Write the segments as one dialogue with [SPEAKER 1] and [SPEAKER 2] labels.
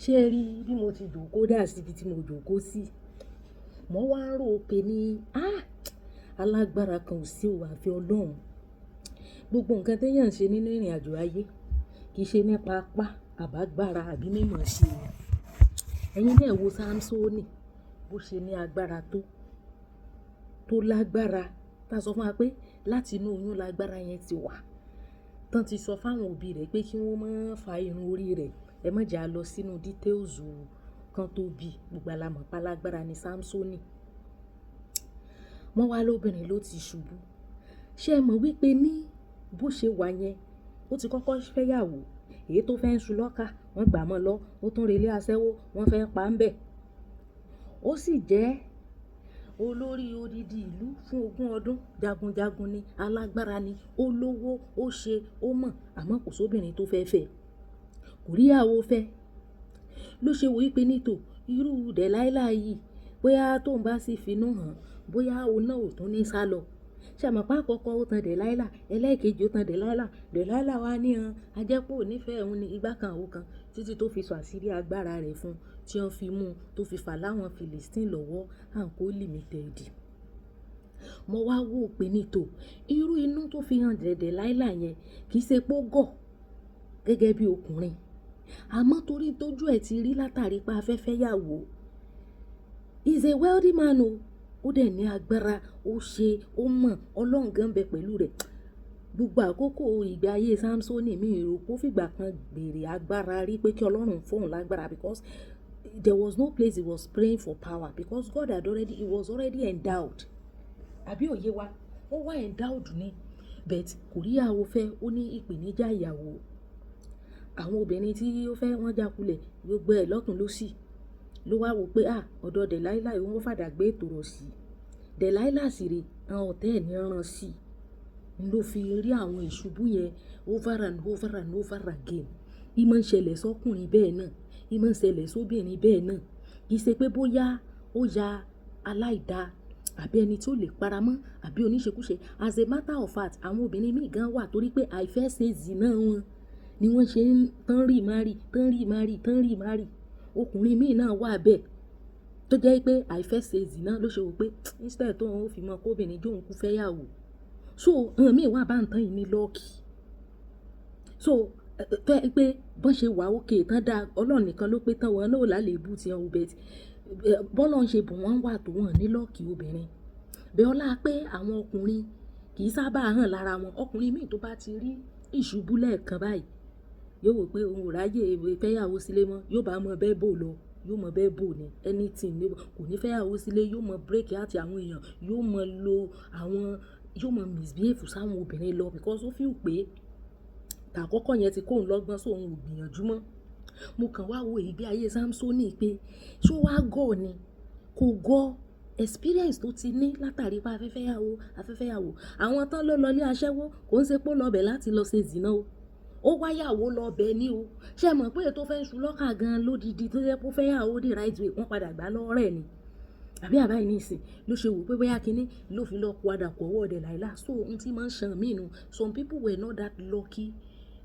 [SPEAKER 1] Ṣé ẹ rí bí mo ti jókòó dà síbi tí mo jókòó sí? Mo wá ń rò pé ní, alágbára kan ò sí o àfi Ọlọ́run. Gbogbo nǹkan tí èèyàn ń ṣe nínú ìrìnàjò ayé kì í ṣe nípa apá àbágbára àbí mímọ̀ ṣe o. Ẹ̀yin náà wo Sámsónì bó ṣe ní agbára tó lágbára. Tá sọ fún wa pé láti inú oyún lágbára yẹn ti wà. Tán ti sọ fún àwọn òbí rẹ̀ pé kí wọ́n má fa irun orí rẹ̀. Ẹ má jà lọ sínú details kan tó bí. Gbogbo la mọ̀ pé alágbára ni Sámsónì. Wọ́n wá lóbìnrin ló ti ṣubú. Ṣé ẹ mọ̀ wípé ní bó ṣe wà yẹn, ó ti kọ́kọ́ fẹ́yàwó. Èyí tó fẹ́ ń ṣu lọ́kà, wọ́n gbà mọ́ lọ. Ó tún relé aṣẹ́wó, wọ́n fẹ́ pa ń bẹ̀. Ó sì jẹ́ olórí odidi ìlú fún 20 ọdún. Jagunjagun ni, alágbára ni, ó lówó, ó ṣe, ó mọ̀. Àmọ́ kò sóbìnrin tó fẹ́ fẹ́. Kò rí ìyàwó fẹ́. Ló ṣe wò wípé nítò irú Dẹ̀láílà yìí, bóyá tó ń bá sì finú hàn, bóyá òun náà ò tún ní sálọ. Ṣé ẹ mọ̀ pé àkọ́kọ́ ó tan Dẹ̀láílà, ẹlẹ́ẹ̀kejì ó tan Dẹ̀láílà. Dẹ̀láílà wá ní ajẹ́pọ̀ ò nífẹ̀ẹ́ òun ní igbá kan àwo kan títí tó fi sọ àṣírí agbára rẹ̀ fún tí wọ́n fi mú tó fi fà láwọn Philistine lọ́wọ́ àǹkó limited. Mo wá wò pé nítò irú inú tó fi hàn Dẹ̀láílà yẹn kì í ṣe pé ó gọ̀ gẹ́gẹ́ bí ọkùnrin. Àmọ́ torí tójú ẹ̀ ti rí látàrí pé afẹ́fẹ́ yàwó. He's a wealthy man o. Ó dẹ̀ ní agbára, ó ṣe, ó mọ̀, Ọlọ́run gan bẹ pẹ̀lú rẹ̀. Gbogbo àkókò ìgbé ayé Sámsónì mi rò pé ó fìgbà kan gbèrè agbára rí pé kí Ọlọ́run fún òun lágbára because there was no place he was praying for power because he was already endowed. Àbí òye wa, ó wá endowed ni, but kò rí ìyàwó fẹ́, ó ní ìpèníjà ìyàwó. Àwọn obìnrin tí ó fẹ́ wọ́n jákulẹ̀ gbogbo ẹ̀ lọ́tùn lósì. Ló wá wò pé ọ̀dọ̀ Dẹ̀láílà yìí wọ́n fàdà gbé ètò rọ̀ sí. Dẹ̀láílà sì rè àwọn ọ̀tẹ́ ẹ̀ ní rán sí. Ló fi rí àwọn ìṣubú yẹn over and over and over again. Ìmọ̀ ń ṣẹlẹ̀ sọ́kùnrin bẹ́ẹ̀ náà, ìmọ̀ ń ṣẹlẹ̀ sóbìnrin bẹ́ẹ̀ náà. Kì í ṣe pé bóyá ó ya aláìda àbí ẹni tí ó lè paramọ́ àbí oníṣekúṣe. As a matter of fact, àwọn obìnrin míì gan wà torí pé àìfẹ́ ṣe zìnà wọn ni wọ́n ṣe ń tán rí márì. Ọkùnrin míì náà wà bẹ́ẹ̀ tó jẹ́ pé àìfẹ́ ṣe zìnà ló ṣe wò pé instead tó ń fi mọ kóbìnrin jóun kú fẹ́ yàwó. So àwọn míì wà bá ń tán yìí ní lọ́ọ̀kì. So fẹ́ pé bọ́n ṣe wà òkè tán dá Ọlọ́run nìkan ló pé tán wọn náà lálébù tí wọn bẹ̀ tí bọ́lọ̀ ń ṣe bùn wọ́n wà tó wọ́n ní lọ́ọ̀kì obìnrin. Bẹ́ẹ̀ ọlá pé àwọn ọkùnrin kì í sábà hàn lára wọn. Ọkùnrin míì tó bá ti rí ìṣubú lẹ́ẹ̀kan báyìí yóò wò pé òun ò ráyè fẹ́yàwó sílé mọ́, yóò bá mọ bẹ́ẹ̀ bò lọ, yóò mọ bẹ́ẹ̀ bò ní anything ní kò ní fẹ́yàwó sílé, yóò mọ break àti àwọn èèyàn, yóò mọ misbehave sáwọn obìnrin lọ because ó feel pé tàkọ́kọ́ yẹn ti kóun lọ́gbọ́n so òun ò gbìyànjú mọ́. Mo kàn wá wo ìgbé ayé Sámsónì pé ṣó wá gọ̀ ni? Kò gọ̀. Experience tó ti ní látàrí pé afẹ́fẹ́ yàwó. Àwọn tán ló lọ ilé aṣẹ́wó kò ń ṣe pé ó lọ bẹ̀ láti lọ ṣe zìnà o. Ó wáyàwó lọ bẹ̀ ní o. Ṣé ẹ mọ̀ pé èyí tó fẹ́ ń ṣu lọ́kà gan lódidi tó jẹ́ pé ó fẹ́ yàwó the right way wọ́n padà gbá lọ́wọ́ rẹ̀ ni. Àbí àbáyé nísìn ló ṣe wò pé bóyá kíní ló fi lọ padà kọ̀ ọwọ́ Dẹ̀láílà. So ohun tí máa ń ṣàn mí nu. Some people were not that lucky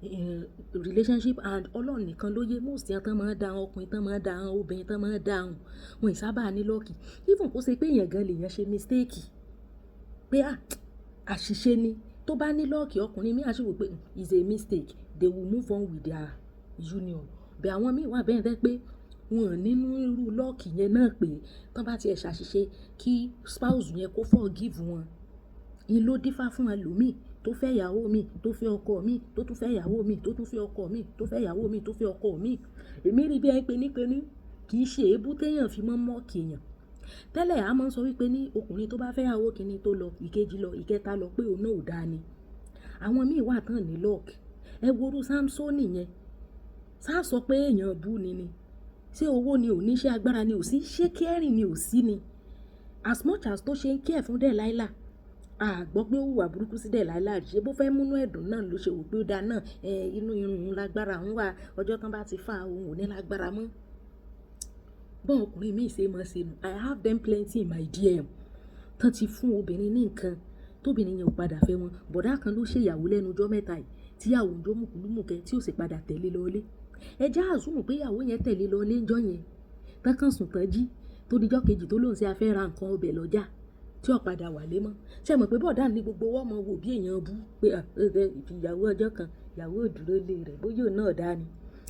[SPEAKER 1] in relationship and Ọlọ́run nìkan ló yé most yẹn tán máa ń da ọkùnrin tán máa ń da obìnrin tán máa ń da àwọn. Wọn ì sábà ní lucky. Even kó ṣe pé èèyàn gan lèèyàn ṣe mistake. Pé àṣìṣe ni. Tó bá ní lucky ọkùnrin mi á ṣe wò pé it's a mistake. They will move on with their union. Bẹ̀ àwọn míì wà bẹ́ẹ̀ tẹ́ pé wọn nínú irú lucky yẹn náà pé tán bá ti ẹ̀ ṣàṣìṣe kí spouse yẹn kó forgive wọn. In ló dífá fún ẹlòmíì tó fẹ́ ìyàwó mi, tó fẹ́ ọkọ mi, tó tún fẹ́ ìyàwó mi, tó tún fẹ́ ọkọ mi, tó fẹ́ ìyàwó mi, tó fẹ́ ọkọ mi. Èmi rí bí ẹni pé ní kì í ṣe èébú téèyàn fi mọ́ mọ́ọ̀kì èèyàn. Tẹ́lẹ̀ a máa ń sọ wípé ní ọkùnrin tó bá fẹ́ ìyàwó kìíní tó lọ, ìkejì lọ, ìkẹta lọ pé òun náà ò dáa ni. Àwọn míì wà tán ní luck. Ẹ wo irú Sámsónì yẹn. Sá sọ pé èèyàn bú ni. Ṣé owó ni ò ní, ṣé agbára ni ò sí, ṣé caring ni ò sí ni. As much as tó ṣe ń care fún Dẹ̀láílà, gbọ́ pé ó hùwà burúkú sí Dẹ̀láílà rí. Ṣé bó fẹ́ múnú ẹ̀dùn náà ló ṣe wò pé ó dáa náà inú irun òun lágbára òun wà ọjọ́ tán bá ti fà òun ò ní lágbára mọ́. Bọ́n ọkùnrin míì ṣe mọ́ ṣe nù. I have them plenty in my DM. Tán ti fún obìnrin ní nǹkan tóbìnrin yẹn ò padà fẹ́ wọn. Bọ̀dá kan ló ṣe ìyàwó lẹ́nu ọjọ́ mẹ́ta yìí tí ìyàwó ń jó mùkúlùmùkẹ́ tí ò sì padà tẹ̀lé lọlé. ẹ já àzúmù pé ìyàwó yẹn tẹ̀lé lọ ilé ńjọ́ yẹn tán kàn sùn tán jí tó dijọ́ kejì tó lóun ṣe afẹ́ ra nǹkan ọbẹ̀ lọ́jà tí ó padà wálé mọ́. Ṣé mọ̀ pé bọ̀dá ní gbogbo wọ́n mọ wò bí èèyàn bú pé ìyàwó ọjọ́ kan ìyàwó òdúró lé rẹ̀ bóyá òun náà dá ni.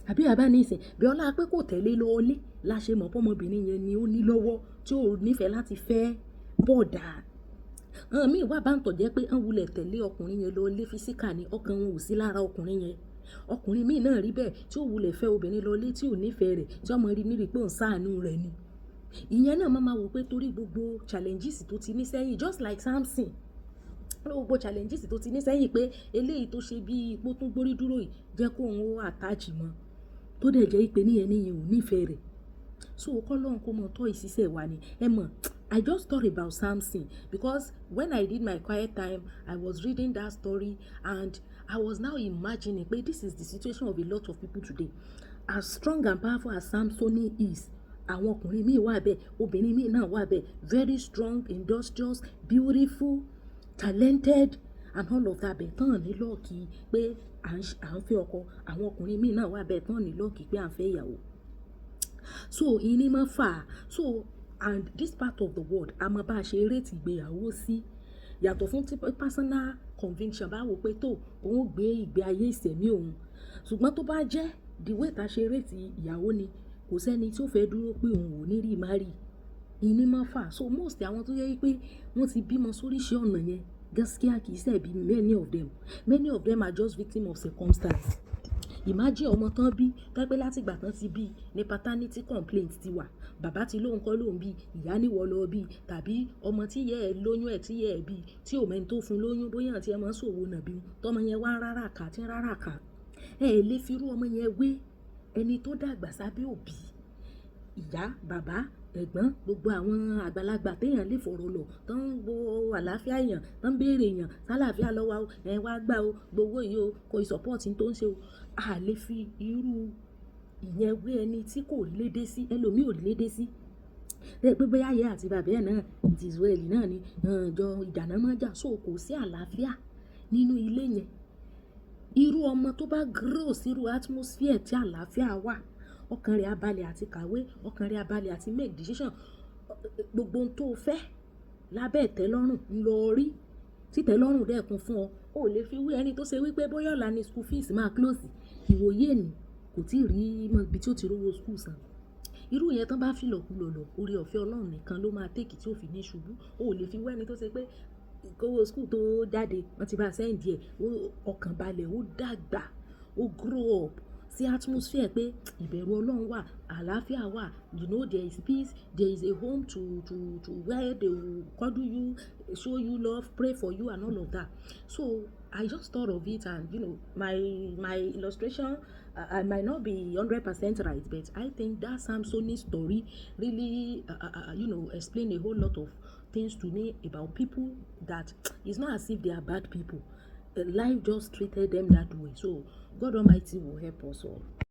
[SPEAKER 1] Àbí àbá ní ìsìn bí ọlá pé kò tẹ̀lé lọ ilé la ṣe mọ̀ pọ́mọbìnrin yẹn ni ó ní lọ́wọ́ tí ò nífẹ̀ẹ́ láti fẹ́ bọ̀dá. Míì wà bá ń tọ̀ jẹ́ pé ń wulẹ̀ tẹ̀lé ọkùnrin yẹn lọ ilé físíkà ni ọkàn wọn ò sí lára ọkùnrin yẹn. Ọkùnrin míì náà rí bẹ́ẹ̀ tí ò wulẹ̀ fẹ́ obìnrin lọ ilé tí ò nífẹ̀ẹ́ rẹ̀ tí ọmọ rí nírí pé òun ṣàánú rẹ̀ ni. Ìyẹn náà máa wò pé torí gbogbo challenges tó ti ní sẹ́yìn just like Samson gbogbo challenges tó ti ní sẹ́yìn pé eléyìí tó ṣe bí ipò tún gbórí dúró yìí jẹ́ kó òun ó attach mọ́ tó dẹ̀ jẹ́ ìpè níyẹn ò nífẹ̀ẹ́ rẹ̀. So kọ́lọ́n kó mọ tọ́ ìṣiṣẹ́ wa ni ẹ mọ̀. I just thought about Samson because when I did my quiet time, I was reading that story and I was now imagining, but this is the situation of a lot of people today. As strong and powerful as Samson is, àwọn ọkùnrin míì wà bẹ́ẹ̀, obìnrin míì náà wà bẹ́ẹ̀, very strong, industrious, beautiful, talented and all of that bẹ́ẹ̀ tán ní lọ́ọ̀kì pé à ń fẹ́ ọkọ. Àwọn ọkùnrin míì náà wà bẹ́ẹ̀ tán ní lọ́ọ̀kì pé à ń fẹ́ ìyàwó. So ìní máa fà á. So and this part of the world a máa bá a ṣe rate ìgbéyàwó sí yàtọ̀ fún tí personal conviction bá wò pé tó òun gbé ìgbé ayé ìsẹ̀mí òun. Ṣùgbọ́n tó bá jẹ́ the way tá a ṣe rate ìyàwó ni kò sẹ́ni tí ó fẹ́ dúró pé òun ò ní rí marry. Ìní máa fà á. So most àwọn tó yẹ pé wọ́n ti bímọ sóríṣi ọ̀nà yẹn gaskiya kì í ṣẹ̀bi many of them are just victim of circumstance. Imagine ọmọ tán bí tẹ́pẹ́ láti ìgbà tán ti bí ní paternity complaint ti wà. Bàbá ti lóun kọ́ lóun bí, ìyá níwọ lọ bí, tàbí ọmọ tí ìyá ẹ̀ lóyún ẹ̀ tí ìyá ẹ̀ bí tí ò mẹ́ni tó fún lóyún bóyá àti ẹ máa ń ṣòwò nàbí tọmọ yẹn wá rárá kà tí ń rárá kà. Ẹ lè fi irú ọmọ yẹn wé ẹni tó dàgbà sábẹ́ òbí. Ìyá, bàbá, ẹ̀gbọ́n, gbogbo àwọn àgbàlagbà téèyàn lè fọ̀rọ̀ lọ tán ń wo àlàáfíà èèyàn tán ń béèrè èèyàn sálàáfíà lọ́wọ́ ẹ wá gbà o gbowó yìí o kò support tó ń ṣe o. A lè fi irú ìyẹn wé ẹni tí kò lédè sí ẹlòmíì ò lédè sí. Pé bóyá ìyá àti bàbá ẹ̀ náà it is well náà ni jọ ìjànà máa jà so kò sí àlàáfíà nínú ilé yẹn. Irú ọmọ tó bá grow sírú atmosphere tí àlàáfíà wà ọkàn rẹ̀ abalẹ̀ àti kàwé ọkàn rẹ̀ abalẹ̀ àti make decision gbogbo ohun tó fẹ́ lábẹ́ ìtẹ́lọ́rùn lọ rí tí ìtẹ́lọ́rùn dẹ̀ kún fún ọ. O lè fi wé ẹni tó ṣe wípé bóyá ọ̀la ni school fees máa close ìwòye ni kò tí ì rí ibi tí ó ti rówó school san. Irú yẹn tán bá fi lọ̀kulọ̀ lọ orí ọ̀fẹ́ Ọlọ́run nìkan ló máa tèkì tí ó fi ní ṣubú. O lè fi wé ẹni tó ṣe pé kówó school tó jáde wọ́n ti bá send ẹ̀ ọkàn balẹ̀ ó dàgbà ó grow up sí atmosphere pé ìbẹ̀rù Ọlọ́run wà àlàáfíà wà there is peace there is a home to where they will cuddle you show you love pray for you and all of that. So I just thought of it and my illustration I might not be 100% right but I think that Samson's story really explain a whole lot of things to me about people that it's not as if they are bad people. Life just treated them that way. So God Almighty will help us all.